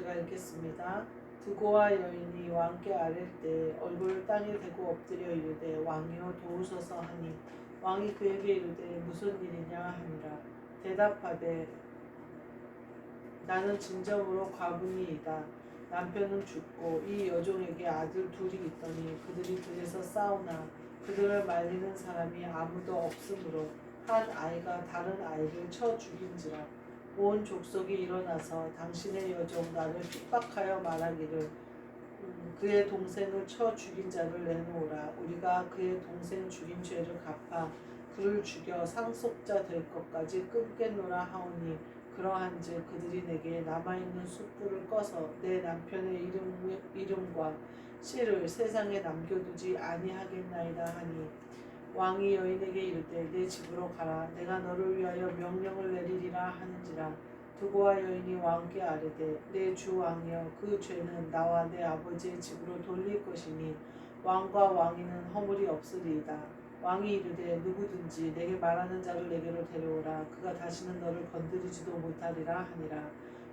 제가 읽겠습니다. 두고와 여인이 왕께 아랠 때 얼굴을 땅에 대고 엎드려 이르되 왕이여 도우소서 하니 왕이 그에게 이르되 무슨 일이냐 하니라. 대답하되 나는 진정으로 과부니이다. 남편은 죽고 이 여종에게 아들 둘이 있더니 그들이 들에서 싸우나 그들을 말리는 사람이 아무도 없으므로 한 아이가 다른 아이를 쳐 죽인지라. 온 족속이 일어나서 당신의 여종 나를 핍박하여 말하기를 그의 동생을 쳐 죽인 자를 내놓으라. 우리가 그의 동생 죽인 죄를 갚아 그를 죽여 상속자 될 것까지 끊겠노라 하오니 그러한즉 그들이 내게 남아있는 숯불을 꺼서 내 남편의 이름과 씨를 세상에 남겨두지 아니하겠나이다 하니 왕이 여인에게 이르되 내 집으로 가라. 내가 너를 위하여 명령을 내리리라 하는지라. 두고와 여인이 왕께 아뢰되 내 주 왕이여 그 죄는 나와 내 아버지의 집으로 돌릴 것이니 왕과 왕위는 허물이 없으리이다. 왕이 이르되 누구든지 내게 말하는 자를 내게로 데려오라. 그가 다시는 너를 건드리지도 못하리라 하니라.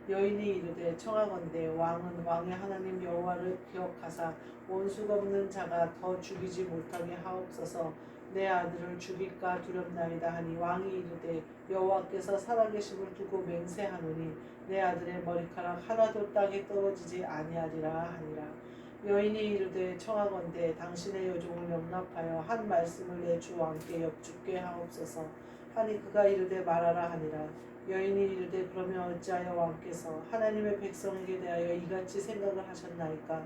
여인이 이르되 청하건대 왕은 왕의 하나님 여호와를 기억하사 원수가 없는 자가 더 죽이지 못하게 하옵소서. 내 아들을 죽일까 두렵나이다 하니 왕이 이르되 여호와께서 살아계심을 두고 맹세하노니 내 아들의 머리카락 하나도 땅에 떨어지지 아니하리라 하니라. 여인이 이르되 청하건대 당신의 여종을 용납하여 한 말씀을 내 주 왕께 여쭙게 하옵소서 하니 그가 이르되 말하라 하니라. 여인이 이르되 그러면 어찌하여 왕께서 하나님의 백성에게 대하여 이같이 생각을 하셨나이까.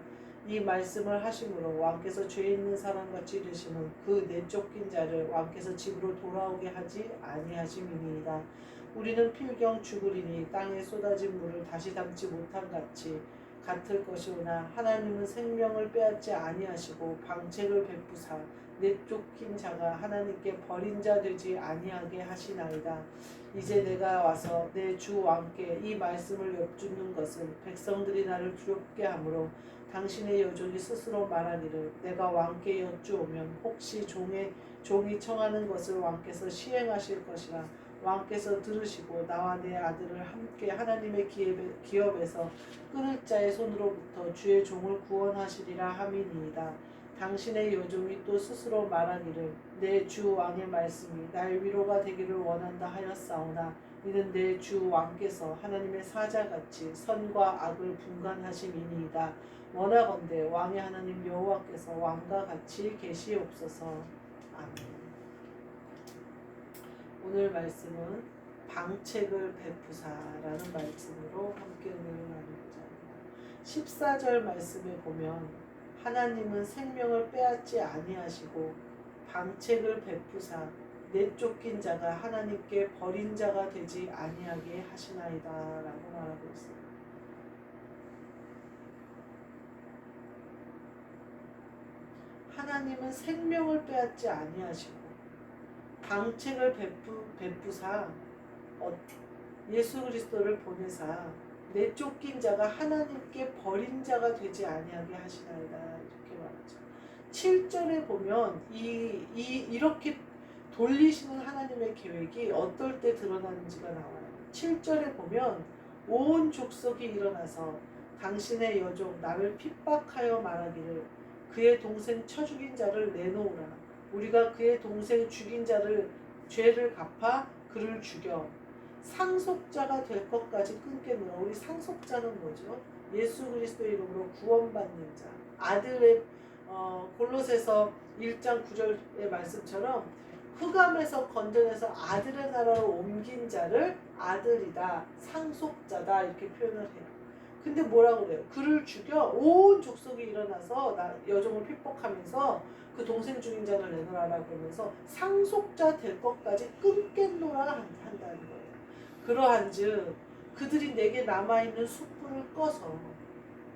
이 말씀을 하심으로 왕께서 죄 있는 사람같이 되시는 그 내쫓긴 자를 왕께서 집으로 돌아오게 하지 아니하심이니이다. 우리는 필경 죽으리니 땅에 쏟아진 물을 다시 담지 못한 같이 같을 것이오나 하나님은 생명을 빼앗지 아니하시고 방책을 베푸사 내쫓긴 자가 하나님께 버린 자 되지 아니하게 하시나이다. 이제 내가 와서 내 주 왕께 이 말씀을 여쭙는 것은 백성들이 나를 두렵게 하므로 당신의 여종이 스스로 말하기를 내가 왕께 여쭈오면 혹시 종이 청하는 것을 왕께서 시행하실 것이라. 왕께서 들으시고 나와 내 아들을 함께 하나님의 기업에서 끊을 자의 손으로부터 주의 종을 구원하시리라 함이니이다. 당신의 여종이 또 스스로 말하기를 내 주 왕의 말씀이 날 위로가 되기를 원한다 하였사오나 이는 내 주 왕께서 하나님의 사자같이 선과 악을 분간하심이니이다. 원하건대 왕의 하나님 여호와께서 왕과 같이 계시옵소서. 아멘. 오늘 말씀은 방책을 베푸사라는 말씀으로 함께 은혜를 나누고자 합니다. 14절 말씀에 보면 하나님은 생명을 빼앗지 아니하시고 방책을 베푸사 내쫓긴 자가 하나님께 버린 자가 되지 아니하게 하시나이다 라고 말하고 있습니다. 하나님은 생명을 빼앗지 아니하시고 방책을 베푸사 예수 그리스도를 보내사 내쫓긴 자가 하나님께 버린 자가 되지 아니하게 하시나이다 이렇게 말하죠. 7절에 보면 이렇게 돌리시는 하나님의 계획이 어떨 때 드러나는지가 나와요. 7절에 보면 온 족속이 일어나서 당신의 여종 나를 핍박하여 말하기를 그의 동생 쳐 죽인 자를 내놓으라. 우리가 그의 동생 죽인 자를 죄를 갚아 그를 죽여 상속자가 될 것까지 끊겠노라. 우리 상속자는 뭐죠? 예수 그리스도 이름으로 구원받는 자. 아들의 골로새서 1장 9절의 말씀처럼 흑암에서 건져내서 아들의 나라로 옮긴 자를 아들이다, 상속자다 이렇게 표현을 해요. 근데 뭐라고 그래요? 그를 죽여 온 족속이 일어나서 여종을 핍박하면서 그 동생 죽인 자를 내놓으라 그러면서 상속자 될 것까지 끊겠노라 한다는 거예요. 그러한즉 그들이 내게 남아있는 숯불을 꺼서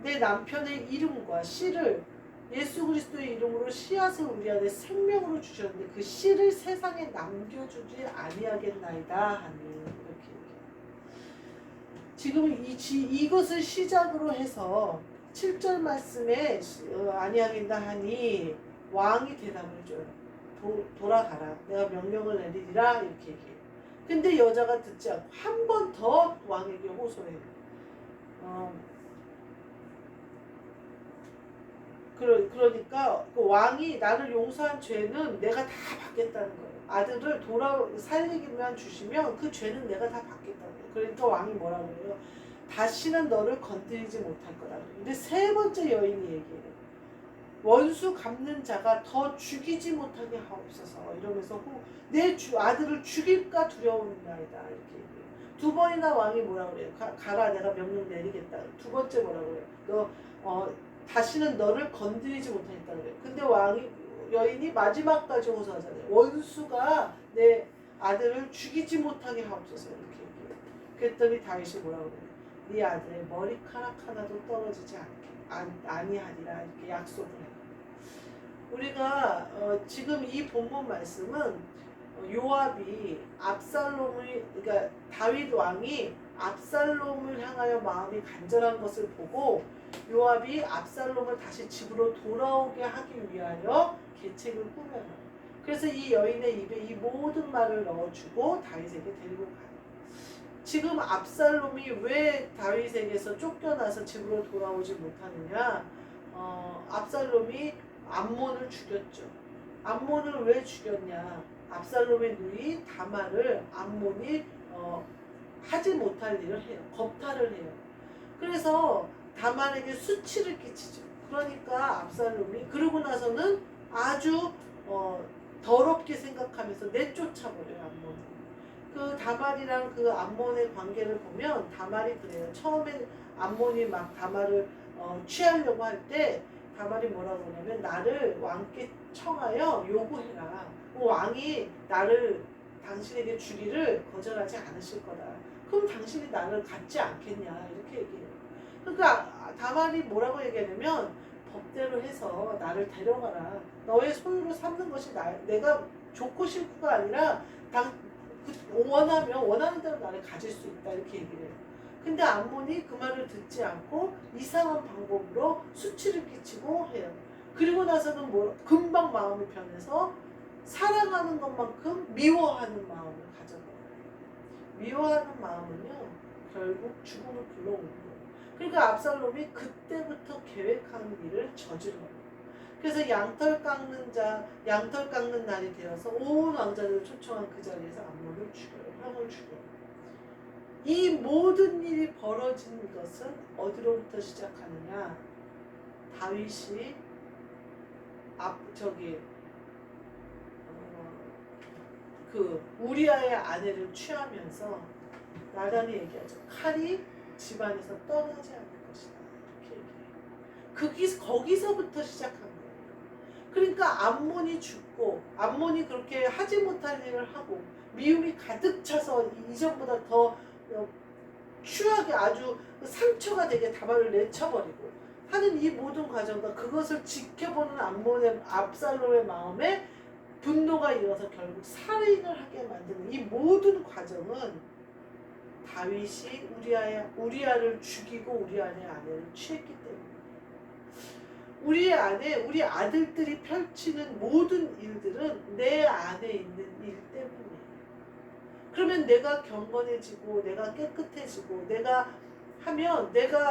내 남편의 이름과 씨를 예수 그리스도의 이름으로 씨앗을 우리 안에 생명으로 주셨는데 그 씨를 세상에 남겨주지 아니하겠나이다 하니 이렇게 지금 이것을 시작으로 해서 7절 말씀에 아니하겠다 하니 왕이 대답을 줘요. 돌아가라. 내가 명령을 내리리라 이렇게 얘기해요. 근데 여자가 듣지 않고 한 번 더 왕에게 호소해요. 그러니까 그 왕이 나를 용서한 죄는 내가 다 받겠다는 거예요. 아들을 살리기만 주시면 그 죄는 내가 다 받겠다는 거예요. 그러니까 왕이 뭐라고 해요? 다시는 너를 건드리지 못할 거다. 근데 세 번째 여인이 얘기해요. 원수 갚는 자가 더 죽이지 못하게 하옵소서 이러면서 내 아들을 죽일까 두려움이나이다 이렇게 얘기해요. 두 번이나 왕이 뭐라고 그래요? 가라 내가 명령 내리겠다. 두 번째 뭐라고 그래요? 다시는 너를 건드리지 못하겠다 그래요. 근데 여인이 마지막까지 호소하잖아요. 원수가 내 아들을 죽이지 못하게 하옵소서 이렇게 얘기해요. 그랬더니 다윗이 뭐라고 그래요? 네 아들의 머리카락 하나도 떨어지지 아니하리라 이렇게 약속을 해요. 우리가 지금 이 본문 말씀은 요압이 그러니까 다윗 왕이 압살롬을 향하여 마음이 간절한 것을 보고 요압이 압살롬을 다시 집으로 돌아오게 하기 위하여 계책을 꾸며요. 그래서 이 여인의 입에 이 모든 말을 넣어주고 다윗에게 데리고 가요. 지금 압살롬이 왜 다윗에게서 쫓겨나서 집으로 돌아오지 못하느냐? 압살롬이 암몬을 죽였죠. 암몬을 왜 죽였냐? 압살롬의 누이 다말을 암몬이 하지 못할 일을 해요. 겁탈을 해요. 그래서 다말에게 수치를 끼치죠. 그러니까 압살롬이 그러고 나서는 아주 더럽게 생각하면서 내쫓아버려요. 암몬을. 그 다말이랑 그 암몬의 관계를 보면 다말이 그래요. 처음에 암몬이 막 다말을 취하려고 할 때 다말이 뭐라고 하냐면 나를 왕께 청하여 요구해라. 왕이 당신에게 주기를 거절하지 않으실 거다. 그럼 당신이 나를 갖지 않겠냐 이렇게 얘기해요. 그러니까 다말이 뭐라고 얘기하냐면 법대로 해서 나를 데려가라. 너의 소유로 삼는 것이 내가 좋고 싫고가 아니라 원하는 대로 나를 가질 수 있다 이렇게 얘기를 해요. 근데 암몬이 그 말을 듣지 않고 이상한 방법으로 수치를 끼치고 해요. 그리고 나서는 금방 마음이 변해서 사랑하는 것만큼 미워하는 마음을 가져버려요. 미워하는 마음은요 결국 죽음을 불러오는 거예요. 그러니까 압살롬이 그때부터 계획하는 일을 저질러요. 그래서 양털 깎는 날이 되어서 온 왕자들을 초청한 그 자리에서 암몬을 죽여요. 형을 죽여요. 이 모든 일이 벌어진 것은 어디로부터 시작하느냐? 다윗이 우리아의 아내를 취하면서 나단이 얘기하죠. 칼이 집안에서 떠나지 않을 것이다. 이렇게 얘기해요. 거기서부터 시작한 거예요. 그러니까 암몬이 죽고 암몬이 그렇게 하지 못할 일을 하고 미움이 가득 차서 이전보다 더 추하게 아주 상처가 되게 다말을 내쳐버리고 하는 이 모든 과정과 그것을 지켜보는 압살롬의 마음에 분노가 일어서 결국 살인을 하게 만드는 이 모든 과정은 다윗이 우리아를 죽이고 우리아의 아내를 취했기 때문에 우리 아들들이 펼치는 모든 일들은 내 안에 있는 일 때문이에요. 그러면 내가 경건해지고 내가 깨끗해지고 내가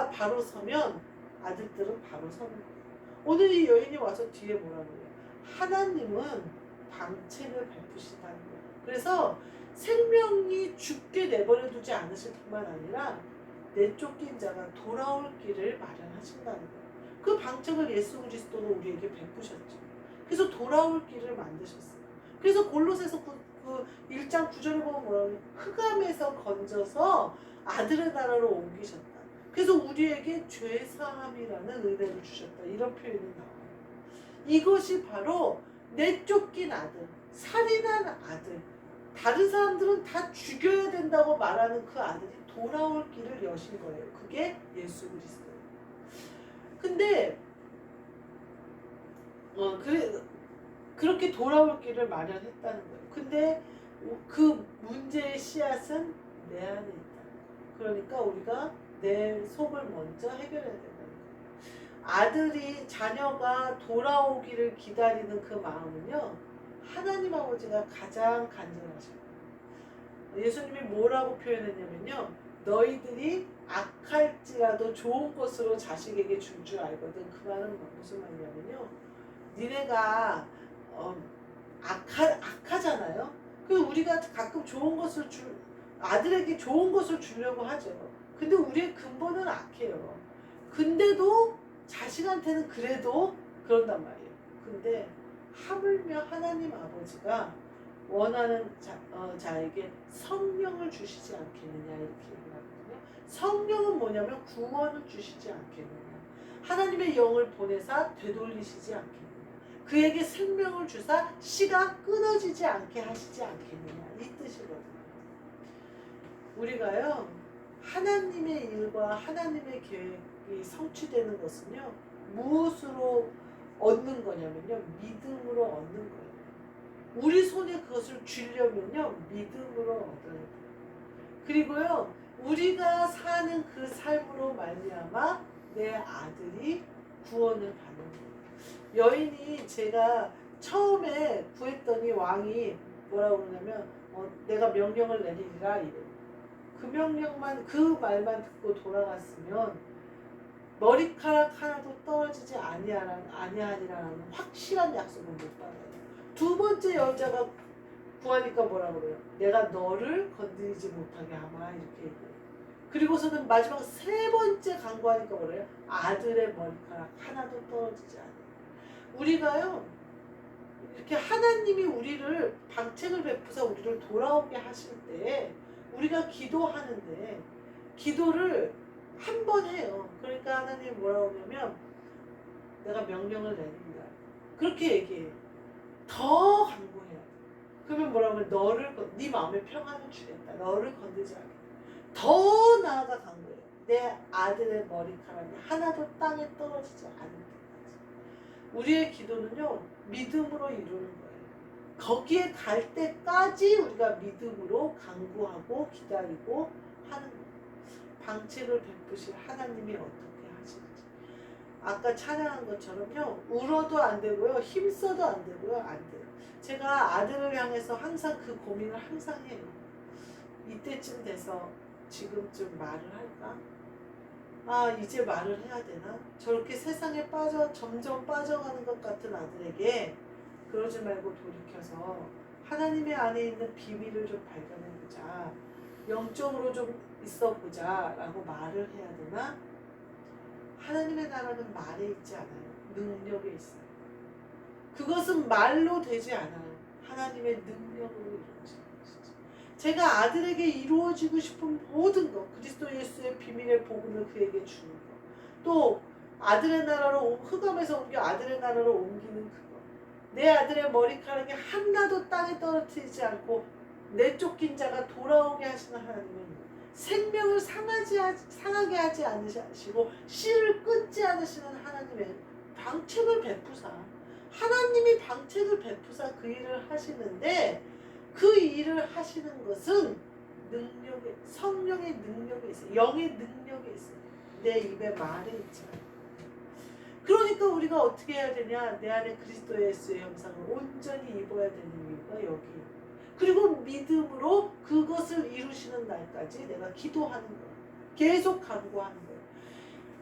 바로 서면 아들들은 바로 서는 거예요. 오늘 이 여인이 와서 뒤에 뭐라고 해요? 하나님은 방책을 베푸시다는 거예요. 그래서 생명이 죽게 내버려 두지 않으실 뿐만 아니라 내쫓긴 자가 돌아올 길을 마련하신다는 거예요. 그 방책을 예수 그리스도는 우리에게 베푸셨죠. 그래서 돌아올 길을 만드셨어요. 그래서 골로새서 그 1장 9절에 보면 뭐라고 해요? 흑암에서 건져서 아들의 나라로 옮기셨다. 그래서 우리에게 죄사함이라는 은혜를 주셨다. 이런 표현이 나와요. 이것이 바로 내쫓긴 아들, 살인한 아들, 다른 사람들은 다 죽여야 된다고 말하는 그 아들이 돌아올 길을 여신 거예요. 그게 예수 그리스도예요. 근데 그렇게 돌아올 길을 마련했다는 거예요. 근데 그 문제의 씨앗은 내 안에 있다는 거예요. 그러니까 우리가 내 속을 먼저 해결해야 된다는 거예요. 자녀가 돌아오기를 기다리는 그 마음은요, 하나님 아버지가 가장 간절하셔요. 예수님이 뭐라고 표현했냐면요, 너희들이 악할지라도 좋은 것으로 자식에게 줄 줄 알거든. 그 말은 무슨 말이냐면요. 니네가 악하잖아요. 그 우리가 가끔 좋은 것을 아들에게 좋은 것을 주려고 하죠. 근데 우리의 근본은 악해요. 근데도 자식한테는 그래도 그런단 말이에요. 근데 하물며 하나님 아버지가 원하는 자에게 성령을 주시지 않겠느냐 이렇게 얘기를 하거든요. 성령은 뭐냐면 구원을 주시지 않겠느냐. 하나님의 영을 보내사 되돌리시지 않겠느냐. 그에게 생명을 주사 씨가 끊어지지 않게 하시지 않겠느냐 이 뜻이거든요. 우리가요 하나님의 일과 하나님의 계획이 성취되는 것은요 무엇으로 얻는 거냐면요 믿음으로 얻는 거예요. 우리 손에 그것을 주려면요 믿음으로 얻어야 돼요. 그리고요 우리가 사는 그 삶으로 말미암아 내 아들이 구원을 받는 거예요. 여인이 제가 처음에 구했더니 왕이 뭐라고 그러냐면 내가 명령을 내리리라 이래요. 그 말만 듣고 돌아갔으면 머리카락 하나도 떨어지지 아니하리라는 확실한 약속을 못 받아요. 두 번째 여자가 구하니까 뭐라고 그래요? 내가 너를 건드리지 못하게 하마 이렇게 얘기해요. 그리고서는 마지막 세 번째 간구하니까 뭐래요? 아들의 머리카락 하나도 떨어지지 않아요. 우리가요 이렇게 하나님이 우리를 방책을 베푸사 우리를 돌아오게 하실 때 우리가 기도하는데 기도를 한 번 해요. 그러니까 하나님이 뭐라고 하냐면 내가 명령을 내린다. 그렇게 얘기해요. 더 간구해야 돼. 그러면 뭐라고 하면 네 마음에 평안을 주겠다. 너를 건들지 않겠다. 더 나아가 간구해요. 내 아들의 머리카락이 하나도 땅에 떨어지지 않을 때까지. 우리의 기도는요 믿음으로 이루는 거예요. 거기에 갈 때까지 우리가 믿음으로 간구하고 기다리고 하는 거예요. 방책을 베푸실 하나님이 어떻게 하시는지. 아까 찬양한 것처럼요 울어도 안 되고요 힘써도 안 되고요 안 돼요. 제가 아들을 향해서 항상 그 고민을 항상 해요. 이때쯤 돼서 지금쯤 말을 할까? 아 이제 말을 해야 되나? 저렇게 세상에 점점 빠져가는 것 같은 아들에게 그러지 말고 돌이켜서 하나님의 안에 있는 비밀을 좀 발견해보자. 영적으로 좀 있어보자 라고 말을 해야 되나? 하나님의 나라는 말에 있지 않아요. 능력에 있어요. 그것은 말로 되지 않아요. 하나님의 능력으로 이루어지는 것이죠. 제가 아들에게 이루어지고 싶은 모든 것, 그리스도 예수의 비밀의 복음을 그에게 주는 것, 또 아들의 나라로 흑암에서 옮겨 아들의 나라로 옮기는 그것, 내 아들의 머리카락이 하나도 땅에 떨어뜨리지 않고 내쫓긴 자가 돌아오게 하시는 하나님은 생명을 상하게 하지 않으시고 씨를 끊지 않으시는 하나님의 방책을 베푸사 하나님이 방책을 베푸사 그 일을 하시는데 그 일을 하시는 것은 성령의 능력에 있어요. 영의 능력에 있어요. 내 입에 말에 있지 않아요. 그러니까 우리가 어떻게 해야 되냐? 내 안에 그리스도 예수의 형상을 온전히 입어야 되는 이유가 여기. 그리고 믿음으로 그것을 이루시는 날까지 내가 기도하는 거예요. 계속 간구하는 거예요.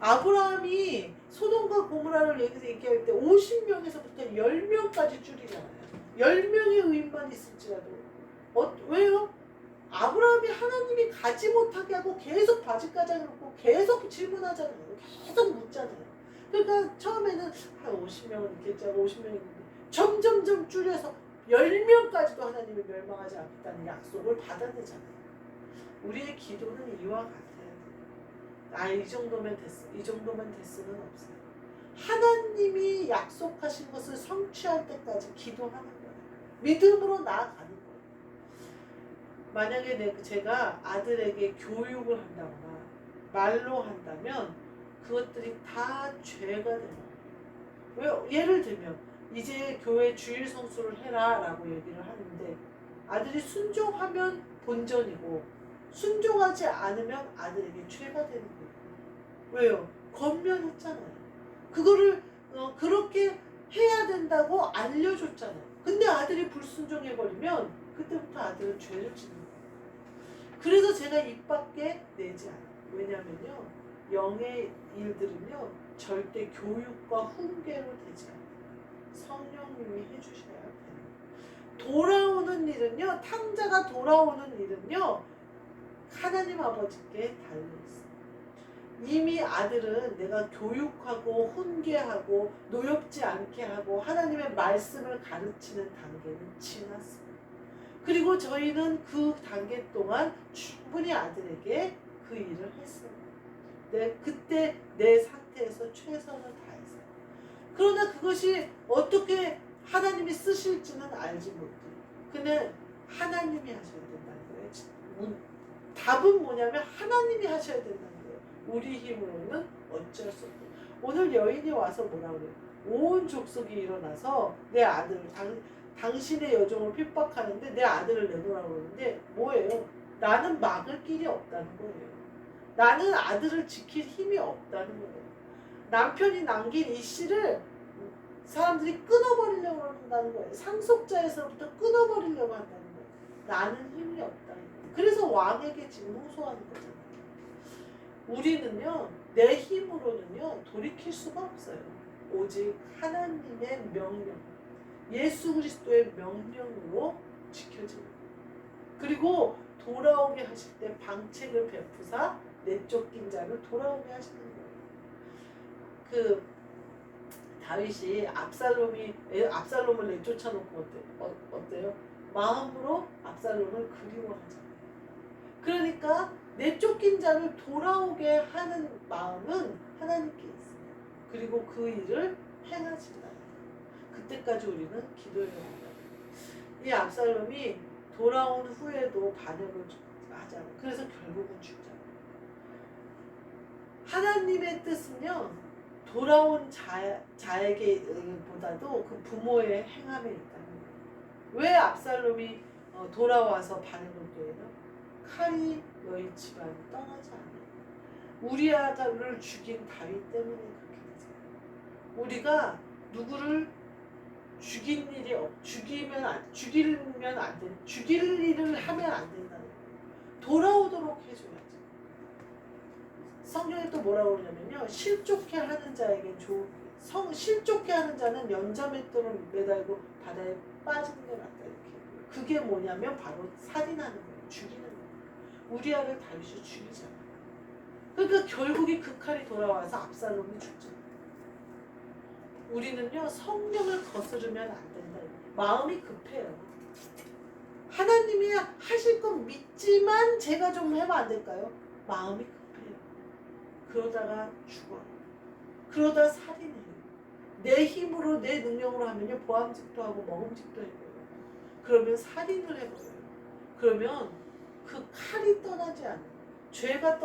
아브라함이 소돔과 고모라를 얘기할 때 50명에서부터 10명까지 줄이잖아요. 10명의 의인만 있을지라도. 왜요? 아브라함이 하나님이 가지 못하게 하고 계속 바지가장을 놓고 계속 질문하잖아요. 계속 묻잖아요. 그러니까 처음에는 50명은 있겠지 하고 50명이 있는데 점점점 줄여서 10명까지도 하나님이 멸망하지 않겠다는 약속을 받아내잖아요. 우리의 기도는 이와 같아요. 이 정도면 됐어. 이 정도면 됐으면 없어요. 하나님이 약속하신 것을 성취할 때까지 기도하는 거예요. 믿음으로 나아가는 거예요. 만약에 제가 아들에게 교육을 한다거나 말로 한다면 그것들이 다 죄가 되는 거예요. 왜? 예를 들면 이제 교회 주일 성수를 해라 라고 얘기를 하는데 아들이 순종하면 본전이고 순종하지 않으면 아들에게 죄가 되는 거예요. 왜요? 권면했잖아요. 그거를 그렇게 해야 된다고 알려줬잖아요. 근데 아들이 불순종해버리면 그때부터 아들은 죄를 짓는 거예요. 그래서 제가 입 밖에 내지 않아요. 왜냐면요, 영의 일들은요 절대 교육과 훈계로 되지 않아요. 성령님이 해주셔야 돼요. 돌아오는 일은요, 탕자가 돌아오는 일은요 하나님 아버지께 달려있어요. 이미 아들은 내가 교육하고 훈계하고 노엽지 않게 하고 하나님의 말씀을 가르치는 단계는 지났어요. 그리고 저희는 그 단계 동안 충분히 아들에게 그 일을 했어요. 그때 내 상태에서 최선을 다했어요. 그러나 그것이 어떻게 하나님이 쓰실지는 알지 못해요. 근데 하나님이 하셔야 된다는 거예요. 답은 뭐냐면 하나님이 하셔야 된다는 거예요. 우리 힘으로는 어쩔 수 없고. 오늘 여인이 와서 뭐라고 그래요? 온 족속이 일어나서 내 아들을 당신의 여종을 핍박하는데 내 아들을 내놓으라고 그러는데 뭐예요? 나는 막을 길이 없다는 거예요. 나는 아들을 지킬 힘이 없다는 거예요. 남편이 남긴 이 씨를 사람들이 끊어버리려고 한다는 거예요. 상속자에서부터 끊어버리려고 한다는 거예요. 나는 힘이 없다는 거예요. 그래서 왕에게 지금 호소하는 거잖아요. 우리는요, 내 힘으로는요 돌이킬 수가 없어요. 오직 하나님의 명령, 예수 그리스도의 명령으로 지켜집니다. 그리고 돌아오게 하실 때 방책을 베푸사 내쫓긴 자를 돌아오게 하시는 거예요. 그 다윗이 압살롬을 내쫓아놓고 어때요? 마음으로 압살롬을 그리워하잖아요. 그러니까 내쫓긴 자를 돌아오게 하는 마음은 하나님께 있습니다. 그리고 그 일을 행하신다. 그때까지 우리는 기도해야 한다. 이 압살롬이 돌아온 후에도 반역을 하잖아요. 그래서 결국은 죽잖아요. 하나님의 뜻은요, 돌아온 자에게 보다도 그 부모의 행함에 있다는 거예요. 왜 압살롬이 돌아와서 반역을 또해요? 칼이 너희 집안 떠나지 않아요. 우리아를 죽인 다윗 때문에 그렇게 되잖아요. 우리가 누구를 죽일 일을 하면 안 된다는 거예요. 돌아오도록 해줘야지. 성경에 또 뭐라고 그러냐면요, 실족해 하는 자에겐 실족해 하는 자는 연자맷돌을 매달고 바다에 빠지는 게 낫다, 이렇게. 그게 뭐냐면 바로 살인하는 거예요. 죽이는 거예요. 우리아를 다윗이 죽이잖아요. 그러니까 결국에 그 칼이 돌아와서 압살롬이 죽잖아요. 우리는요, 성령을 거스르면 안 된다. 마음이 급해요. 하나님이 하실 건 믿지만 제가 좀 하면 안 될까요? 마음이 급해요. 그러다가 죽어요. 그러다 살인해요. 내 힘으로 내 능력으로 하면요, 보암직도 하고 먹음직도 해요. 그러면 살인을 해버려요. 그러면 그 칼이 떠나지 않아요. 죄가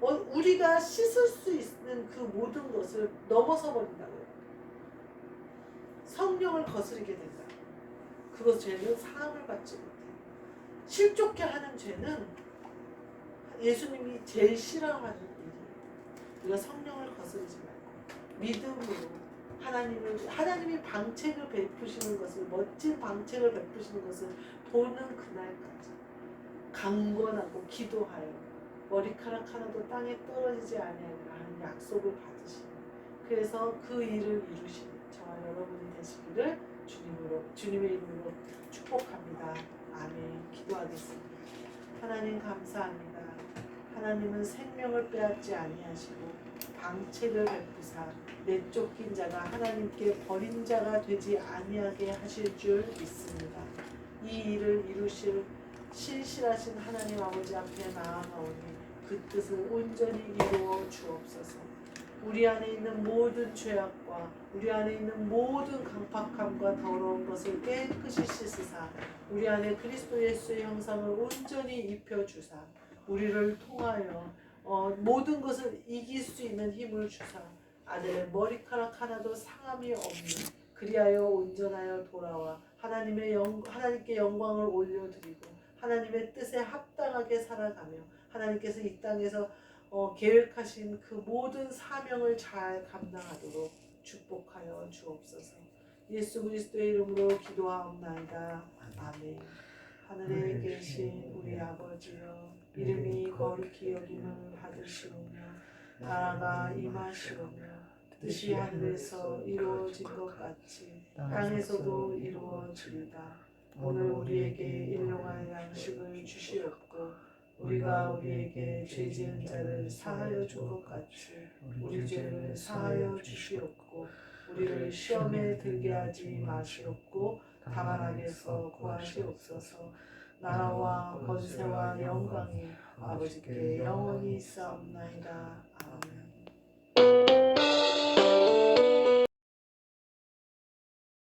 우리가 씻을 수 있는 그 모든 것을 넘어서 버린다고요. 성령을 거스르게 된다. 그것 죄는 사함을 받지 못해요. 실족해 하는 죄는 예수님이 제일 싫어하는 일이에요. 우리가 성령을 거스르지 말고 믿음으로 하나님이 방책을 베푸시는 것을, 멋진 방책을 베푸시는 것을 보는 그날까지 강권하고 기도하여 머리카락 하나도 땅에 떨어지지 아니하리라 하는 약속을 받으시는, 그래서 그 일을 이루시는 저와 여러분이 되시기를 주님의 이름으로 축복합니다. 아멘. 기도하겠습니다. 하나님 감사합니다. 하나님은 생명을 빼앗지 아니하시고 방책을 베푸사 내쫓긴 자가 하나님께 버린 자가 되지 아니하게 하실 줄 믿습니다. 이 일을 이루실 신실하신 하나님 아버지 앞에 나아가오니 그 뜻을 온전히 이루어 주옵소서. 우리 안에 있는 모든 죄악과 우리 안에 있는 모든 강팍함과 더러운 것을 깨끗이 씻으사 우리 안에 그리스도 예수의 형상을 온전히 입혀주사 우리를 통하여 모든 것을 이길 수 있는 힘을 주사 아들의 머리카락 하나도 상함이 없는, 그리하여 온전하여 돌아와 하나님께 영광을 올려드리고 하나님의 뜻에 합당하게 살아가며 하나님께서 이 땅에서 계획하신 그 모든 사명을 잘 감당하도록 축복하여 주옵소서. 예수 그리스도의 이름으로 기도하옵나이다. 아멘. 하늘에 계신 우리 아버지여, 이름이 거룩히 여김을 받으시오며 나라가 임하시오며 뜻이 하늘에서 이루어진 것 같이 땅에서도 이루어지이다. 오늘 우리에게 일용할 양식을 주시옵고 우리가 우리에게 죄 지은 자를 사하여 준 것 같이 우리 죄를 사하여 주시옵고 우리를 시험에 들게 하지 마시옵고 다만 악에서 구하시옵소서. 나라와 권세와 영광이 아버지께 영원히 있사옵나이다. 아멘.